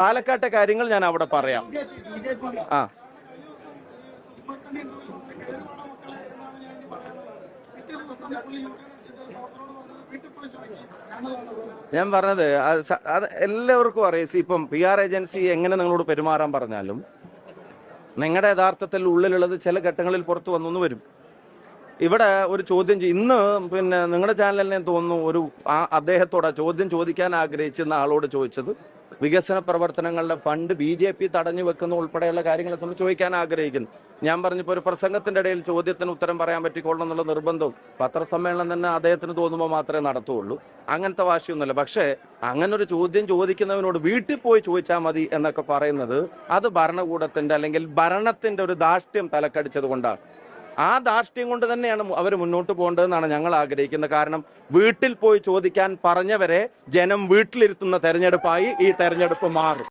പാലക്കാട്ടെ കാര്യങ്ങൾ ഞാൻ അവിടെ പറയാം. ആ ഞാൻ പറഞ്ഞത് അത് എല്ലാവർക്കും അറിയാം. ഇപ്പം PR ഏജൻസി എങ്ങനെ നിങ്ങളോട് പെരുമാറാൻ പറഞ്ഞാലും നിങ്ങളുടെ യഥാർത്ഥത്തിൽ ഉള്ളിലുള്ളത് ചില ഘട്ടങ്ങളിൽ പുറത്തു വന്നു വരും. ഇവിടെ ഒരു ചോദ്യം ഇന്ന് പിന്നെ നിങ്ങളുടെ ചാനലിനെ തോന്നുന്നു ഒരു അദ്ദേഹത്തോട് ചോദ്യം ചോദിക്കാൻ ആഗ്രഹിച്ചിരുന്ന ആളോട് ചോദിച്ചത് വികസന പ്രവർത്തനങ്ങളുടെ ഫണ്ട് BJP തടഞ്ഞു വെക്കുന്ന ഉൾപ്പെടെയുള്ള കാര്യങ്ങളെ സംബന്ധിച്ച് ചോദിക്കാൻ ആഗ്രഹിക്കുന്നു. ഞാൻ പറഞ്ഞപ്പോൾ ഒരു പ്രസംഗത്തിന്റെ ഇടയിൽ ചോദ്യത്തിന് ഉത്തരം പറയാൻ പറ്റിക്കൊള്ളണം എന്നുള്ള നിർബന്ധവും പത്രസമ്മേളനം തന്നെ അദ്ദേഹത്തിന് തോന്നുമ്പോൾ മാത്രമേ നടത്തുള്ളൂ. അങ്ങനത്തെ വാശിയൊന്നുമില്ല. പക്ഷേ അങ്ങനെ ഒരു ചോദ്യം ചോദിക്കുന്നവനോട് വീട്ടിൽ പോയി ചോദിച്ചാൽ മതി എന്നൊക്കെ പറയുന്നത് അത് ഭരണകൂടത്തിന്റെ അല്ലെങ്കിൽ ഭരണത്തിന്റെ ഒരു ധാർഷ്ട്യം തലക്കടിച്ചത് കൊണ്ടാണ്. ആ ധാർഷ്ട്യം കൊണ്ട് തന്നെയാണ് അവർ മുന്നോട്ട് പോകേണ്ടതെന്നാണ് ഞങ്ങൾ ആഗ്രഹിക്കുന്നത്. കാരണം വീട്ടിൽ പോയി ചോദിക്കാൻ പറഞ്ഞവരെ ജനം വീട്ടിലിരുത്തുന്ന തെരഞ്ഞെടുപ്പായി ഈ തെരഞ്ഞെടുപ്പ് മാറും.